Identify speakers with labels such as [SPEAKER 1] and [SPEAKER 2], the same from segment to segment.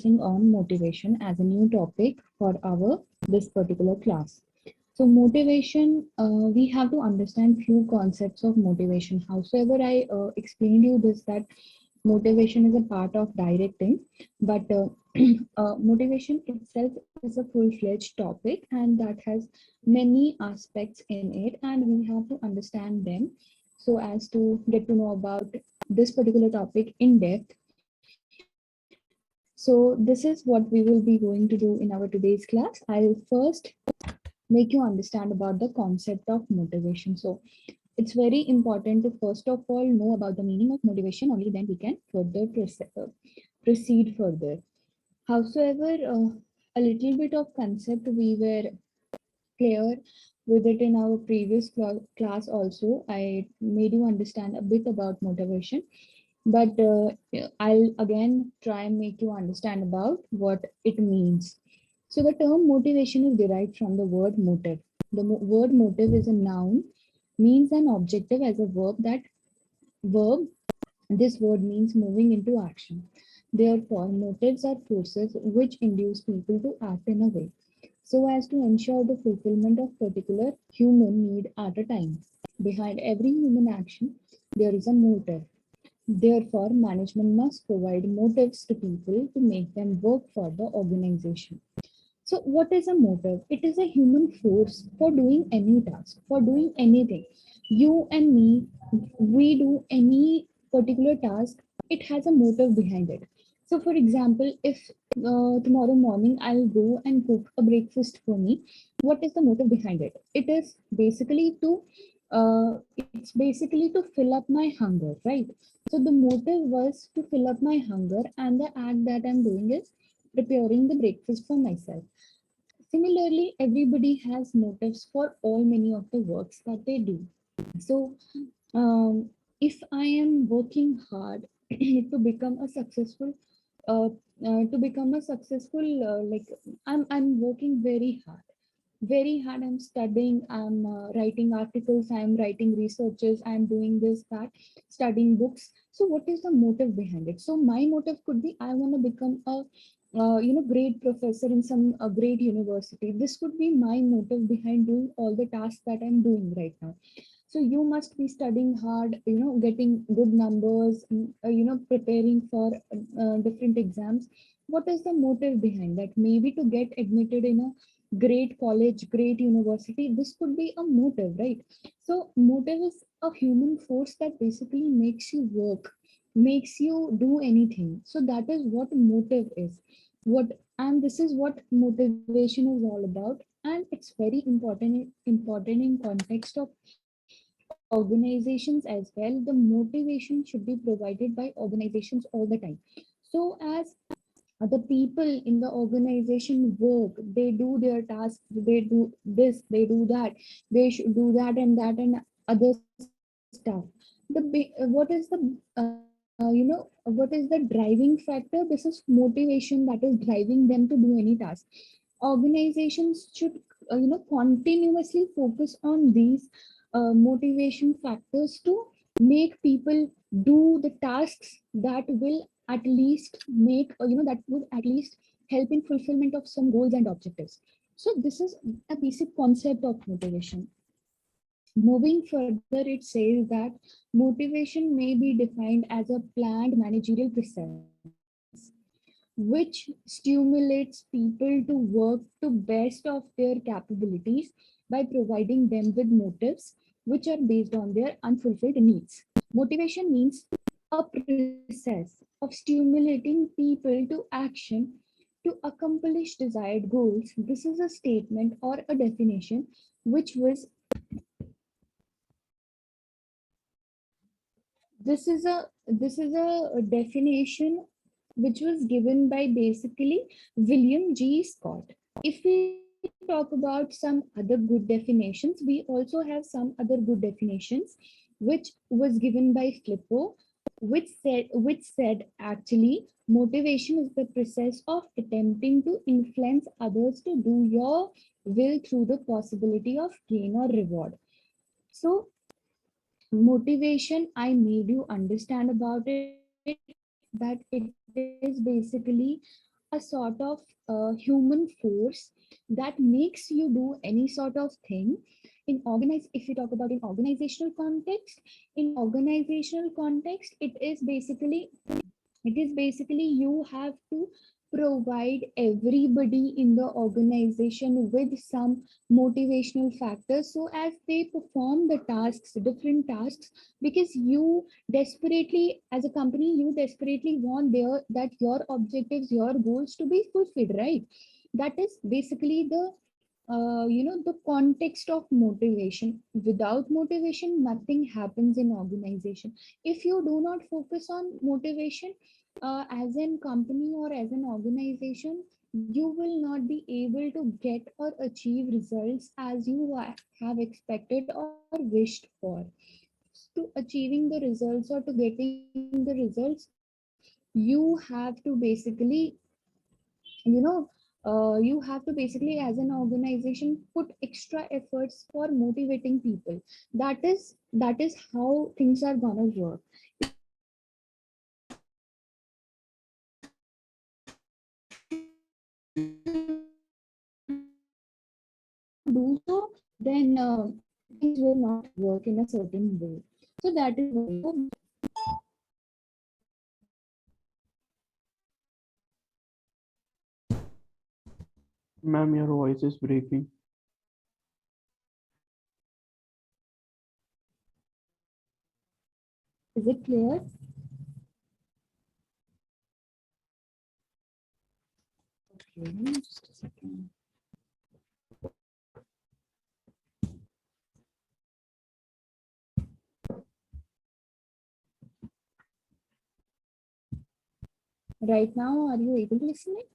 [SPEAKER 1] on motivation as a new topic for our this particular class. So motivation, we have to understand few concepts of motivation. Howsoever, I explained you this that motivation is a part of directing, but motivation itself is a full-fledged topic, and that has many aspects in it, and we have to understand them so as to get to know about this particular topic in depth. So this is what we will be going to do in our today's class. I'll first make you understand about the concept of motivation. So it's very important to first of all know about the meaning of motivation. Only then we can further proceed further. Howsoever, a little bit of concept we were clear with it in our previous class also. I made you understand a bit about motivation, but I'll again try and make you understand about what it means. So the term motivation is derived from the word motive. The word motive is a noun, means an objective as a verb. This word means moving into action. Therefore, motives are forces which induce people to act in a way so as to ensure the fulfillment of particular human need at a time. Behind every human action, there is a motive. Therefore, management must provide motives to people to make them work for the organization. So, what is a motive? It is a human force for doing any task, for doing anything. You and me, we do any particular task, it has a motive behind it. So, for example, if tomorrow morning I'll go and cook a breakfast for me, what is the motive behind it? It is basically to it's basically to fill up my hunger, right? So the motive was to fill up my hunger, and the act that I'm doing is preparing the breakfast for myself. Similarly, everybody has motives for all many of the works that they do. So, if I am working hard to become a successful, uh, like I'm working very hard. I'm studying. I'm writing articles. I'm writing researches. I'm doing this, that, studying books. So, what is the motive behind it? So, my motive could be I want to become a great professor in some great university. This could be my motive behind doing all the tasks that I'm doing right now. So you must be studying hard, getting good numbers, preparing for different exams. What is the motive behind that? Maybe to get admitted in a great college, great university. This could be a motive, right? So motive is a human force that basically makes you work, makes you do anything. So that is what motive is. And this is what motivation is all about. And it's very important in context of organizations as well. The motivation should be provided by organizations all the time. So as the people in the organization work, they do their tasks, they do this, they do that, they should do that and other stuff. What is the driving factor? This is motivation that is driving them to do any task. Organizations should continuously focus on these motivation factors to make people do the tasks that will at least that would at least help in fulfillment of some goals and objectives. So this is a basic concept of motivation. Moving further, it says that motivation may be defined as a planned managerial process which stimulates people to work to best of their capabilities by providing them with motives which are based on their unfulfilled needs. Motivation means a process of stimulating people to action to accomplish desired goals. This is a statement or a definition which was this is a definition which was given by basically William G. Scott. If we talk about some other good definitions, we also have some other good definitions, which was given by Flippo, which said actually motivation is the process of attempting to influence others to do your will through the possibility of gain or reward. So motivation, I made you understand about it, that it is basically a a sort of human force that makes you do any sort of thing. In organize If we talk about in organizational context, it is basically you have to provide everybody in the organization with some motivational factors so as they perform the tasks, different tasks, because you desperately, as a company, you desperately want your objectives, your goals to be fulfilled, right? That is basically the context of motivation. Without motivation, nothing happens in organization. If you do not focus on motivation, as an company or as an organization, you will not be able to get or achieve results as you have expected or wished for. To achieving the results or to getting the results, you have to basically, you know you have to basically, as an organization, put extra efforts for motivating people. That is how things are gonna work. If you do so, then things will not work in a certain way. So that is what.
[SPEAKER 2] Ma'am, your voice is breaking.
[SPEAKER 1] Is it clear? Okay, just a second. Right now, are you able to listen it?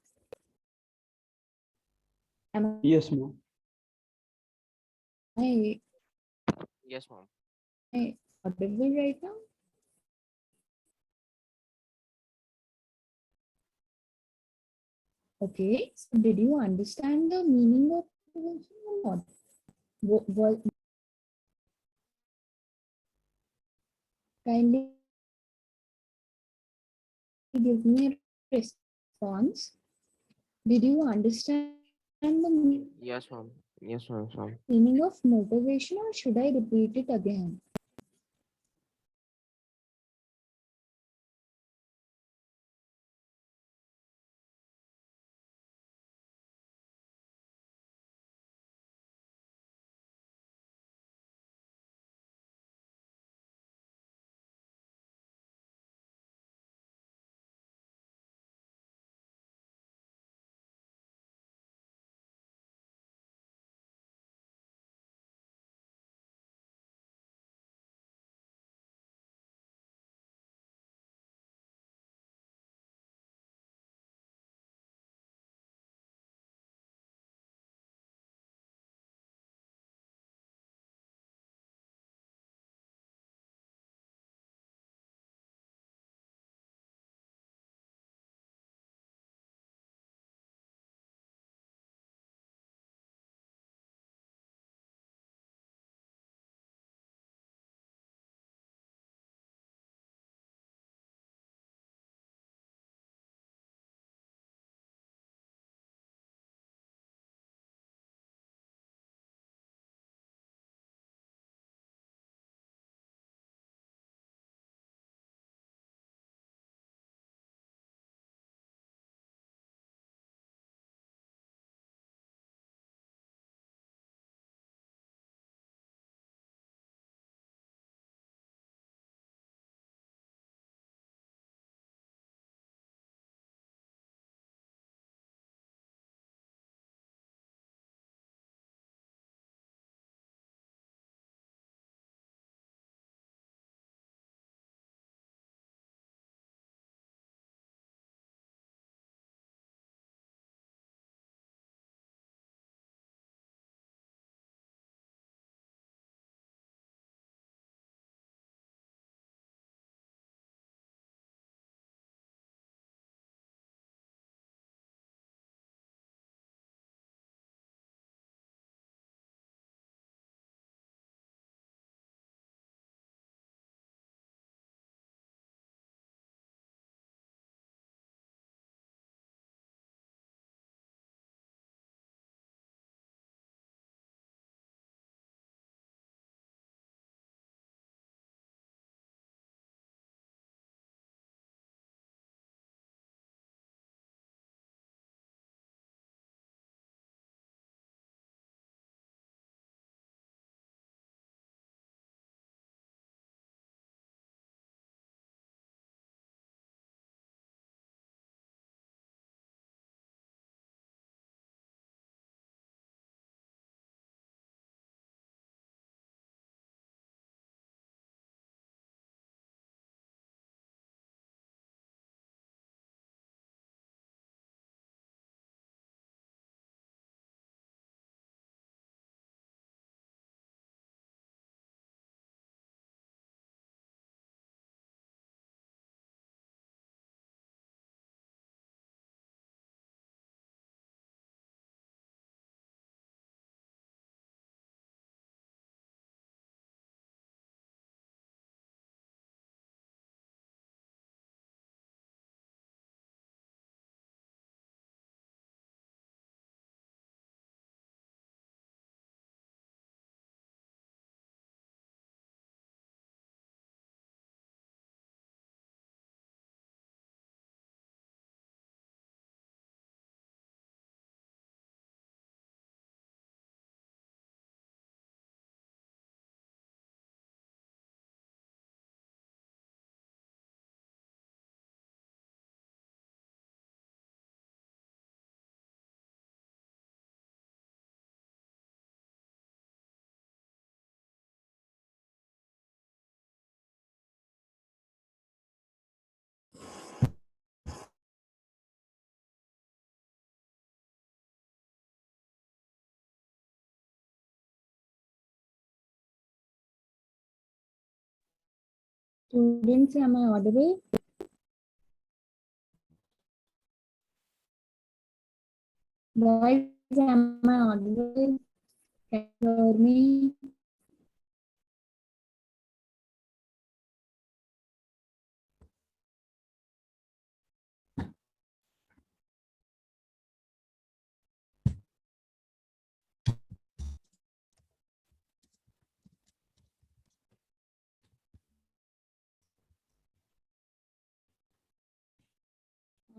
[SPEAKER 2] Yes, ma'am.
[SPEAKER 1] Am
[SPEAKER 3] Yes, ma'am.
[SPEAKER 1] I audible right now? Okay, so did you understand the meaning of motivation or not? What, kindly give me a response. Did you understand the
[SPEAKER 3] Yes, ma'am. Yes, ma'am. Ma'am.
[SPEAKER 1] meaning of motivation, or should I repeat it again? Students, am I audible? Guys, am I audible? Can you hear me?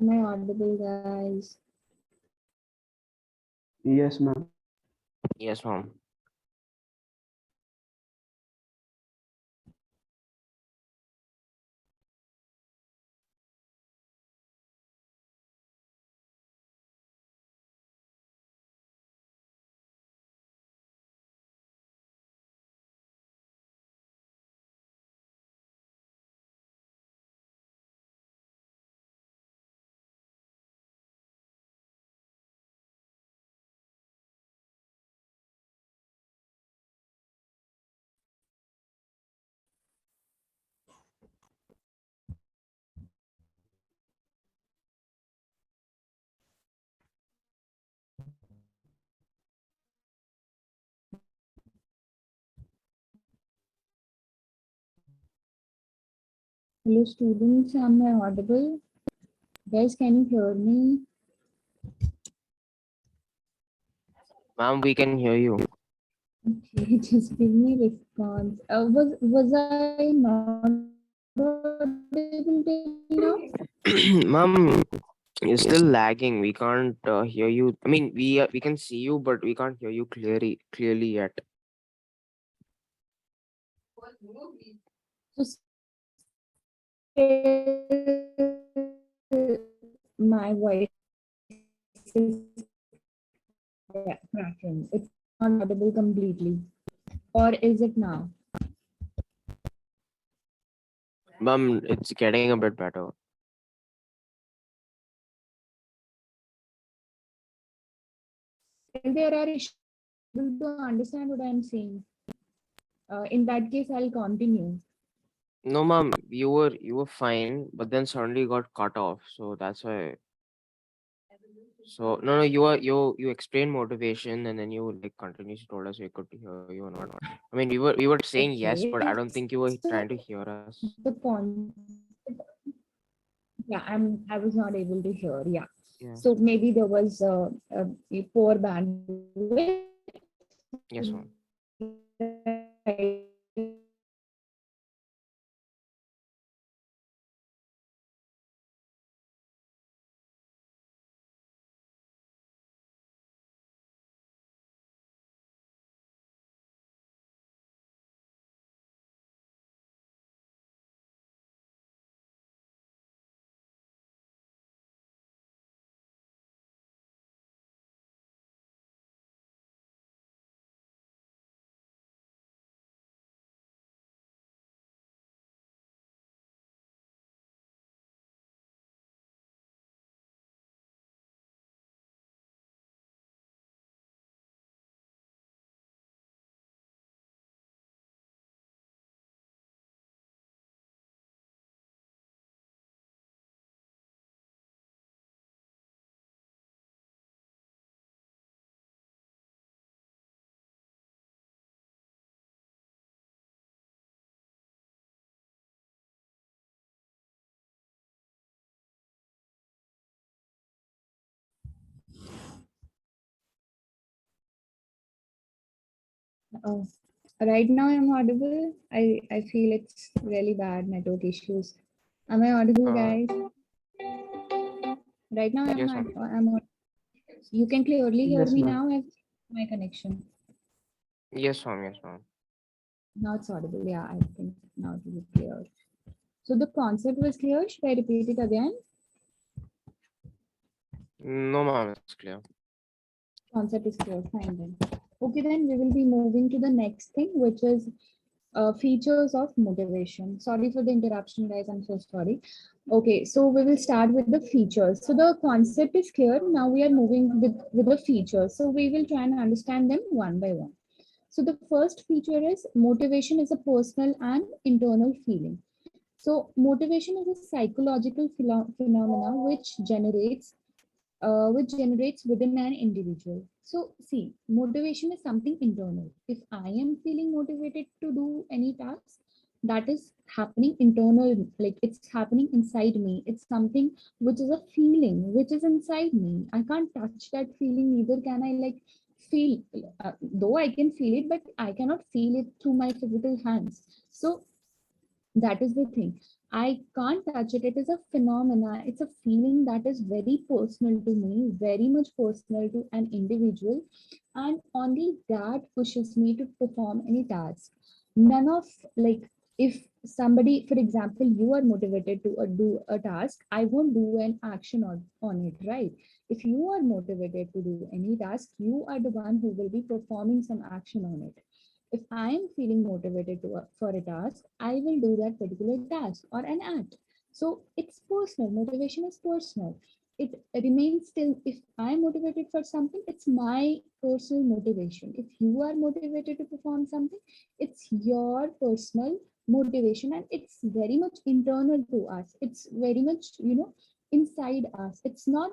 [SPEAKER 1] Am I audible, guys?
[SPEAKER 2] Yes, ma'am.
[SPEAKER 3] Yes, ma'am.
[SPEAKER 1] Hello, students, am I audible? Guys, can you hear me?
[SPEAKER 3] Ma'am, we can hear you.
[SPEAKER 1] Okay, just give me response. Was I not audible till now?
[SPEAKER 3] Ma'am, you're still lagging. We can't hear you. I mean, we can see you, but we can't hear you clearly yet.
[SPEAKER 1] So my voice is cracking. It's not audible completely. Or is it now?
[SPEAKER 3] Ma'am, it's getting a bit better.
[SPEAKER 1] If there are issues to understand what I'm saying, in that case, I'll continue.
[SPEAKER 3] No, ma'am, you were fine, but then suddenly got cut off. So that's why. So no, you explained motivation, and then you like continuously told us we could hear you or not. I mean, we were saying yes, but I
[SPEAKER 1] Okay,
[SPEAKER 3] don't think you were
[SPEAKER 1] so
[SPEAKER 3] trying to hear us.
[SPEAKER 1] the concept, yeah, I was not able to hear. Yeah,
[SPEAKER 3] Yeah.
[SPEAKER 1] so maybe there was a poor bandwidth.
[SPEAKER 3] Yes, ma'am.
[SPEAKER 1] Oh, right now I'm audible. I feel it's really bad network issues. Am I audible,
[SPEAKER 3] Uh,
[SPEAKER 1] guys? Right now
[SPEAKER 3] yes, ma'am.
[SPEAKER 1] you can clearly hear
[SPEAKER 2] Yes,
[SPEAKER 1] me
[SPEAKER 2] ma'am.
[SPEAKER 1] now. I've my connection.
[SPEAKER 3] Yes, ma'am. Yes, ma'am.
[SPEAKER 1] Now it's audible. Yeah, I think now it is clear. So the concept was clear. Should I repeat it again?
[SPEAKER 3] No, ma'am. It's clear.
[SPEAKER 1] Concept is clear. Fine then. Okay, then we will be moving to the next thing, which is features of motivation. Sorry for the interruption, guys. I'm so sorry. Okay, so we will start with the features. So the concept is clear. Now we are moving with the features. So we will try and understand them one by one. So the first feature is motivation is a personal and internal feeling. So motivation is a psychological phenomena which generates within an individual. So see, motivation is something internal. If I am feeling motivated to do any task, that is happening internal, like it's happening inside me. It's something which is a feeling which is inside me. I can't touch that feeling, neither can I like feel, though I can feel it, but I cannot feel it through my physical hands. So that is the thing. I can't touch it. It is a phenomena. It's a feeling that is very personal to me, very much personal to an individual, and only that pushes me to perform any task. None of, like, if somebody, for example, you are motivated to do a task, I won't do an action on it, right? If you are motivated to do any task, you are the one who will be performing some action on it. If I am feeling motivated for a task, I will do that particular task or an act. So it's personal. Motivation is personal. It remains still. If I am motivated for something, it's my personal motivation. If you are motivated to perform something, it's your personal motivation, and it's very much internal to us. It's very much, inside us. It's not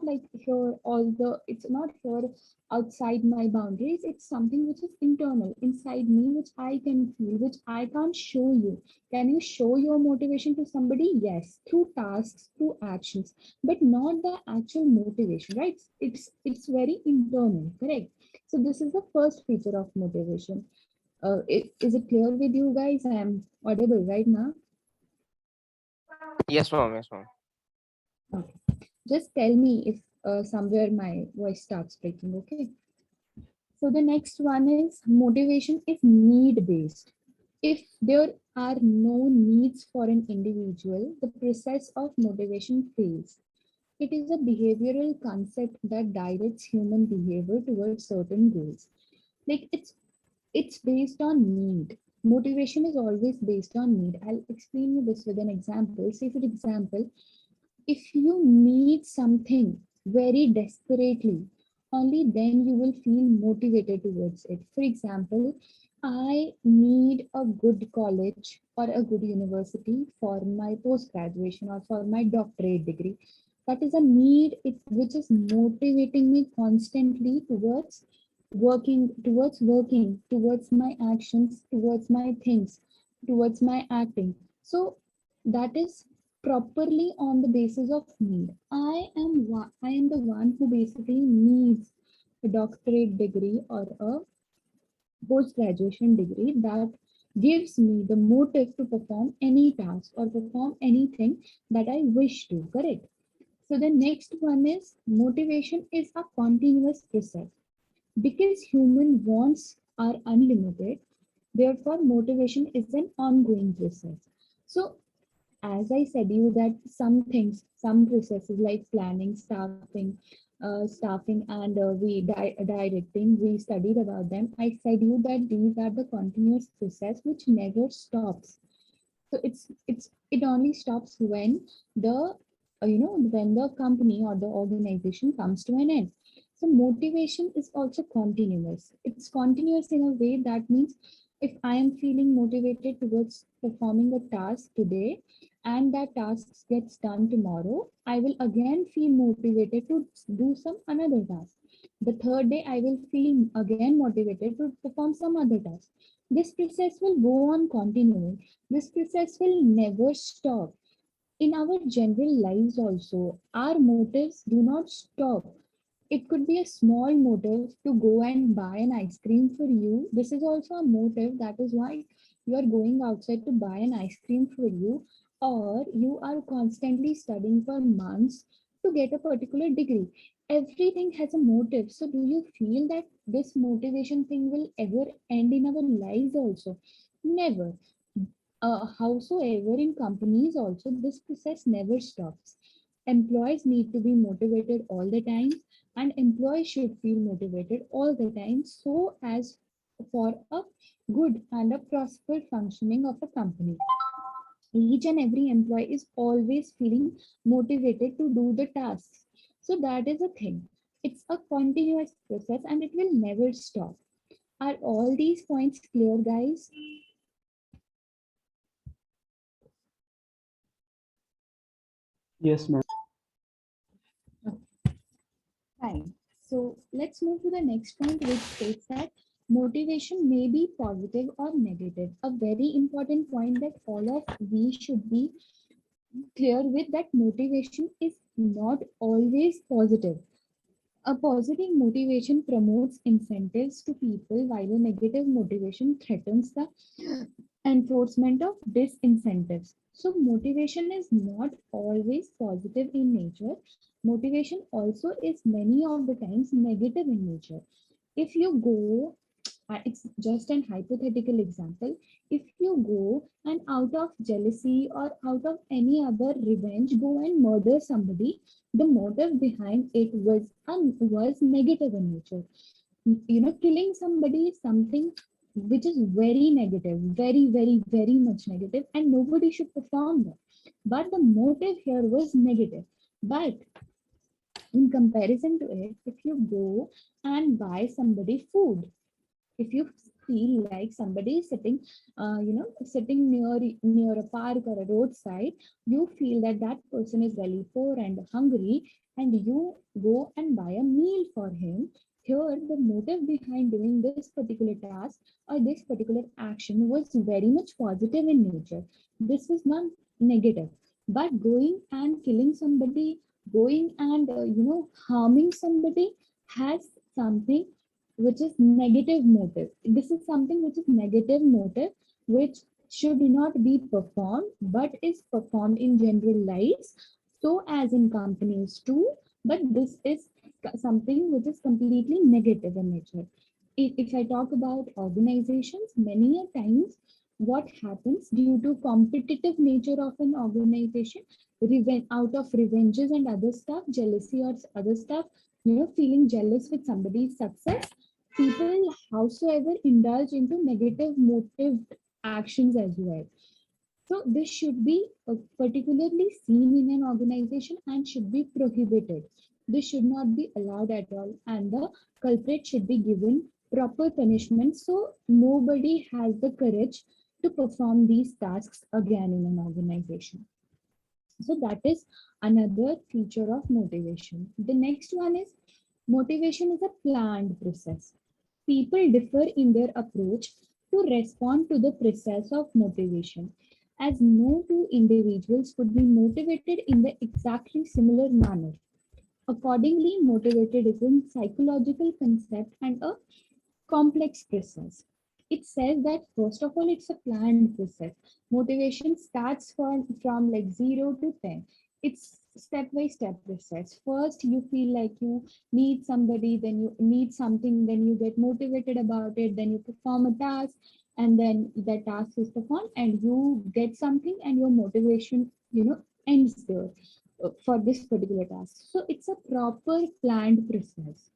[SPEAKER 1] like here all the it's not here outside my boundaries. It's something which is internal inside me, which I can feel, which I can't show you. Can you show your motivation to somebody? Yes, through tasks, through actions, but not the actual motivation, right? It's very internal, correct? So this is the first feature of motivation. Is it clear with you guys? I am audible right now.
[SPEAKER 3] Yes, mom. Yes, mom.
[SPEAKER 1] Okay. Just tell me if somewhere my voice starts breaking. Okay. So the next one is motivation is need based. If there are no needs for an individual, the process of motivation fails. It is a behavioral concept that directs human behavior towards certain goals. Like it's based on need. Motivation is always based on need. I'll explain you this with an example. Say, for example, if you need something very desperately, only then you will feel motivated towards it. For example, I need a good college or a good university for my post graduation or for my doctorate degree. That is a need which is motivating me constantly towards my actions, towards my things, towards my acting. So that is properly on the basis of need. I am the one who basically needs a doctorate degree or a post graduation degree that gives me the motive to perform any task or perform anything that I wish to, correct? So the next one is motivation is a continuous process. Because human wants are unlimited, therefore motivation is an ongoing process. So as I said you that some things, some processes like planning, staffing, and directing, we studied about them. I said you that these are the continuous process which never stops. So it only stops when the when the company or the organization comes to an end. So motivation is also continuous. It's continuous in a way that means if I am feeling motivated towards performing a task today and that task gets done tomorrow, I will again feel motivated to do some another task. The third day I will feel again motivated to perform some other task. This process will go on continuing. This process will never stop. In our general lives also, our motives do not stop. It could be a small motive to go and buy an ice cream for you. This is also a motive. That is why you are going outside to buy an ice cream for you, or you are constantly studying for months to get a particular degree. Everything has a motive. So, do you feel that this motivation thing will ever end in our lives also? Never. Howsoever in companies also, this process never stops. Employees need to be motivated all the time, and employees should feel motivated all the time so as for a good and a prosperous functioning of a company. Each and every employee is always feeling motivated to do the tasks. So that is a thing. It's a continuous process and it will never stop. Are all these points clear, guys?
[SPEAKER 2] Yes, ma'am.
[SPEAKER 1] Fine. So let's move to the next point, which states that motivation may be positive or negative. A very important point that all of we should be clear with, that motivation is not always positive. A positive motivation promotes incentives to people, while a negative motivation threatens the enforcement of disincentives. So motivation is not always positive in nature. Motivation also is many of the times negative in nature. If you go, it's just an hypothetical example. If you go and out of jealousy or out of any other revenge go and murder somebody, the motive behind it was negative in nature. Killing somebody is something which is very negative, very much negative, and nobody should perform that. But the motive here was negative. But in comparison to it, if you go and buy somebody food, if you feel like somebody is sitting near a park or a roadside, you feel that that person is really poor and hungry, and you go and buy a meal for him. Here the motive behind doing this particular task or this particular action was very much positive in nature. This was not negative. But going and killing somebody, going and harming somebody has something which is negative motive. This is something which is negative motive, which should not be performed, but is performed in general lives, so as in companies too. But this is something which is completely negative in nature. If I talk about organizations, many a times what happens due to competitive nature of an organization, out of revenges and other stuff, jealousy or other stuff, feeling jealous with somebody's success, people howsoever indulge into negative motive actions as well. So this should be particularly seen in an organization and should be prohibited. This should not be allowed at all, and the culprit should be given proper punishment so nobody has the courage to perform these tasks again in an organization. So that is another feature of motivation. The next one is motivation is a planned process. People differ in their approach to respond to the process of motivation, as no two individuals could be motivated in the exactly similar manner. Accordingly, motivated is a psychological concept and a complex process. It says that first of all, it's a planned process. Motivation starts from like 0 to 10. It's step by step process. First, you feel like you need somebody, then you need something, then you get motivated about it, then you perform a task, and then the task is performed, and you get something, and your motivation, ends there for this particular task. So it's a proper planned process.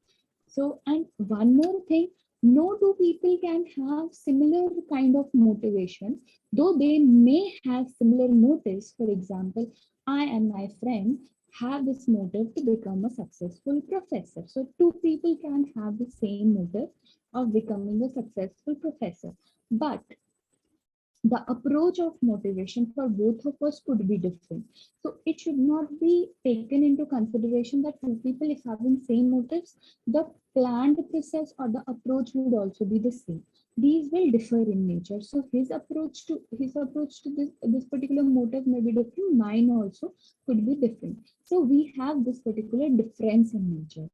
[SPEAKER 1] So, and one more thing, no two people can have similar kind of motivation, though they may have similar motives. For example, I and my friend have this motive to become a successful professor. So, two people can have the same motive of becoming a successful professor. But the approach of motivation for both of us could be different. So it should not be taken into consideration that two people, if having same motives, the planned process or the approach would also be the same. These will differ in nature. So his approach to this particular motive may be different. Mine also could be different. So we have this particular difference in nature.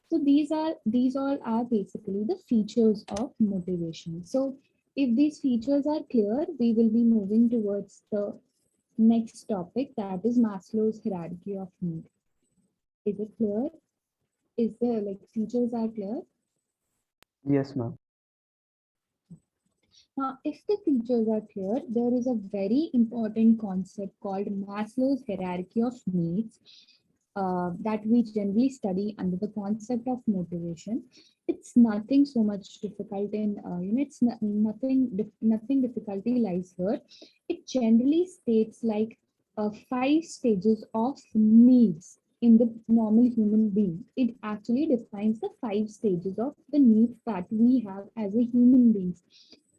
[SPEAKER 1] So these all are basically the features of motivation. So if these features are clear, we will be moving towards the next topic, that is Maslow's hierarchy of need. Is it clear? Is the like features are clear?
[SPEAKER 2] Yes, ma'am.
[SPEAKER 1] Now, if the features are clear, there is a very important concept called Maslow's hierarchy of needs that we generally study under the concept of motivation. It's nothing so much difficult in, it's nothing difficulty lies here. It generally states like 5 stages of needs in the normal human being. It actually defines the 5 stages of the needs that we have as a human beings.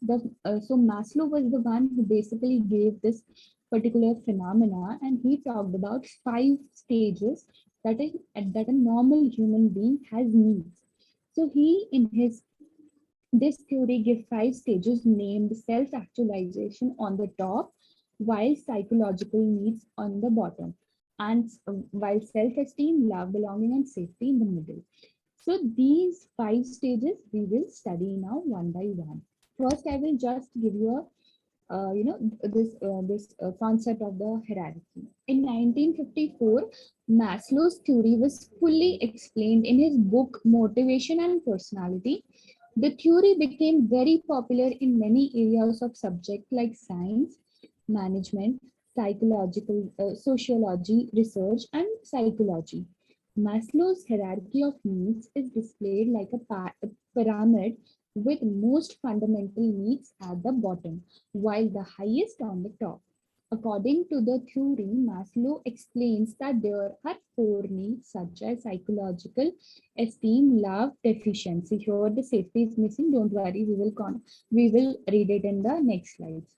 [SPEAKER 1] So Maslow was the one who basically gave this particular phenomena, and he talked about 5 stages that a normal human being has needs. So he, in his this theory, gives 5 stages named self-actualization on the top, while psychological needs on the bottom, and while self-esteem, love, belonging, and safety in the middle. So these 5 stages we will study now one by one. First, I will just give you a this concept of the hierarchy. In 1954, Maslow's theory was fully explained in his book Motivation and Personality. The theory became very popular in many areas of subject like science, management, psychological, sociology, research, and psychology. Maslow's hierarchy of needs is displayed like a pyramid with most fundamental needs at the bottom, while the highest on the top. According to the theory, Maslow explains that there are 4 needs such as psychological, esteem, love, deficiency. Here the safety is missing. Don't worry, we will read it in the next slides.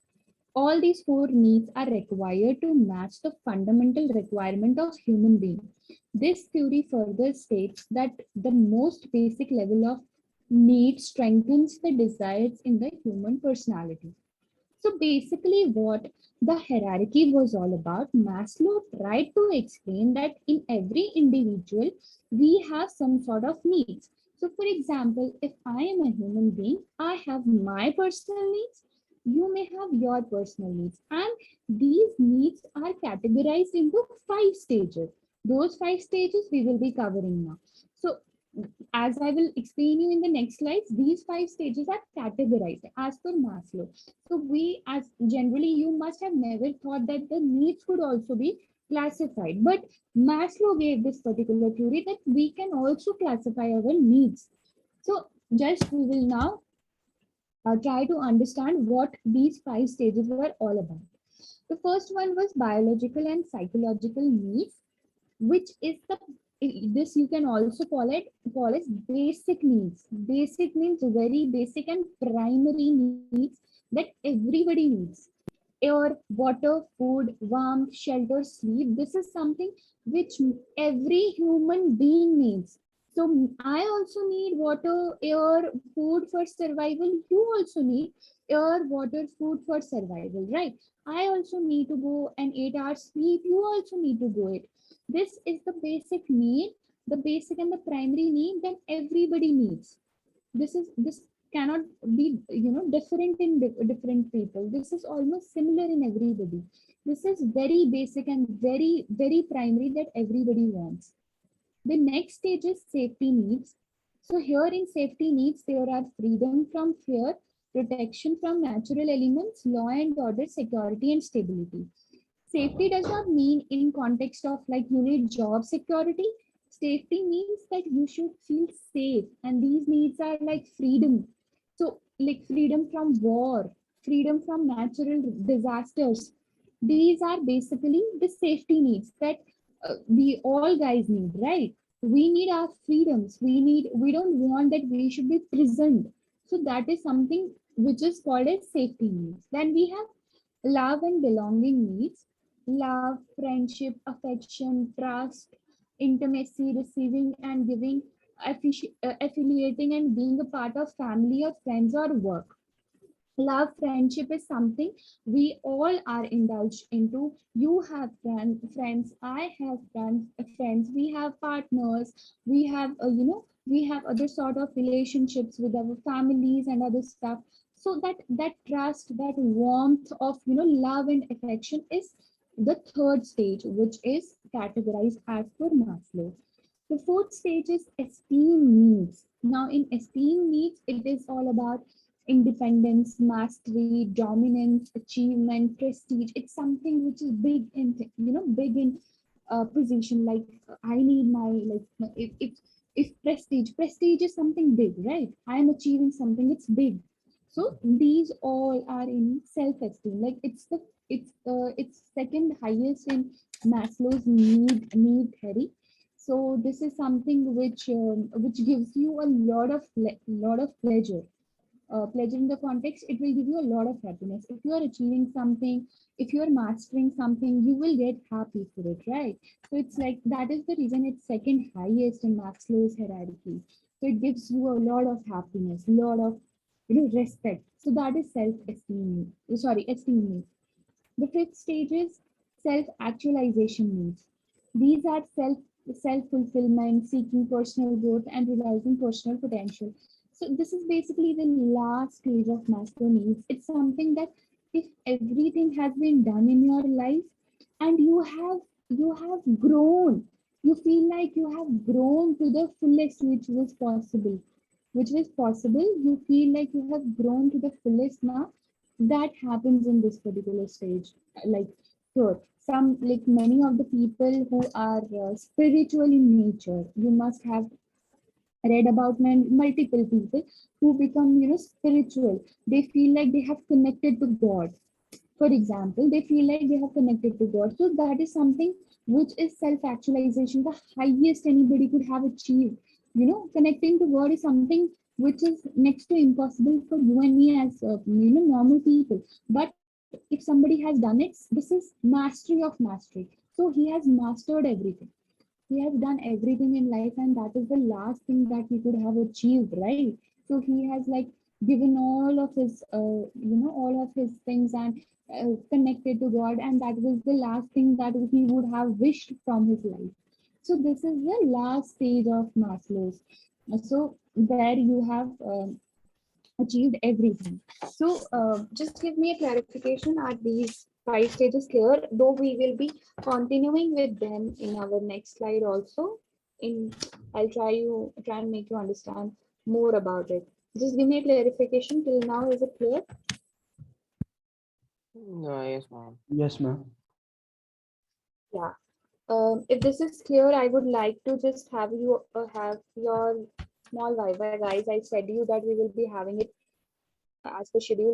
[SPEAKER 1] All these 4 needs are required to match the fundamental requirement of human being. This theory further states that the most basic level of need strengthens the desires in the human personality. So basically, what the hierarchy was all about, Maslow tried to explain that in every individual, we have some sort of needs. So, for example, if I am a human being, I have my personal needs, you may have your personal needs, and these needs are categorized into 5 stages. Those 5 stages we will be covering now. So, as I will explain you in the next slides, these 5 stages are categorized as per Maslow. So we, as generally, you must have never thought that the needs could also be classified. But Maslow gave this particular theory that we can also classify our needs. So just we will now try to understand what these 5 stages were all about. The first one was biological and psychological needs, which is the this you can also call as basic needs. Basic means very basic and primary needs that everybody needs. Air, water, food, warmth, shelter, sleep. This is something which every human being needs. So I also need water, air, food for survival. You also need air, water, food for survival, right? I also need to go and 8 hours sleep. You also need to go it. This is the basic need, the basic and the primary need that everybody needs. This cannot be different in different people. This is almost similar in everybody. This is very basic and very primary that everybody wants. The next stage is safety needs. So here in safety needs, there are freedom from fear, protection from natural elements, law and order, security and stability. Safety does not mean in context of like you need job security. Safety means that you should feel safe, and these needs are like freedom. So like freedom from war, freedom from natural disasters. These are basically the safety needs that we all guys need, right? We need our freedoms. We don't want that we should be prisoned. So that is something which is called as safety needs. Then we have love and belonging needs. Love, friendship, affection, trust, intimacy, receiving and giving, affiliating and being a part of family or friends or work. Love, friendship is something we all are indulged into. You have friends, I have friends, we have partners, we have we have other sort of relationships with our families and other stuff. So that trust, that warmth of love and affection is the third stage, which is categorized as per Maslow. The fourth stage is esteem needs. Now, in esteem needs, it is all about independence, mastery, dominance, achievement, prestige. It's something which is big in, big in position. Like I need my if prestige is something big, right? I am achieving something. It's big. So these all are in self-esteem. Like it's second highest in Maslow's need theory. So this is something which gives you a lot of pleasure. pleasure in the context, it will give you a lot of happiness. If you are achieving something, if you are mastering something, you will get happy for it, right? So it's like that is the reason it's second highest in Maslow's hierarchy. So it gives you a lot of happiness, lot of respect. So that is self-esteem. Sorry, esteem. The fifth stage is self-actualization needs. These are self-fulfillment, seeking personal growth, and realizing personal potential. So this is basically the last stage of Maslow needs. It's something that if everything has been done in your life and you have grown, you feel like you have grown to the fullest which was possible, you feel like you have grown to the fullest now. That happens in this particular stage. Like, sure, some, like many of the people who are spiritual in nature, you must have read about multiple people who become spiritual. They feel like they have connected to God. For example, they feel like they have connected to God. So that is something which is self-actualization, the highest anybody could have achieved. Connecting to God is something which is next to impossible for you and me as normal people. But if somebody has done it, this is mastery of mastery. So he has mastered everything. He has done everything in life, and that is the last thing that he could have achieved, right? So he has like given all of his all of his things and connected to God, and that was the last thing that he would have wished from his life. So this is the last stage of Maslow's. So there you have achieved everything. So just give me a clarification. Are these five stages clear? Though we will be continuing with them in our next slide also. In I'll try and make you understand more about it. Just give me a clarification till now. Is it clear?
[SPEAKER 3] No, yes, ma'am.
[SPEAKER 2] Yes, ma'am.
[SPEAKER 1] Yeah. If this is clear, I would like to just have you have your small Viva, guys. I said you that we will be having it as per schedule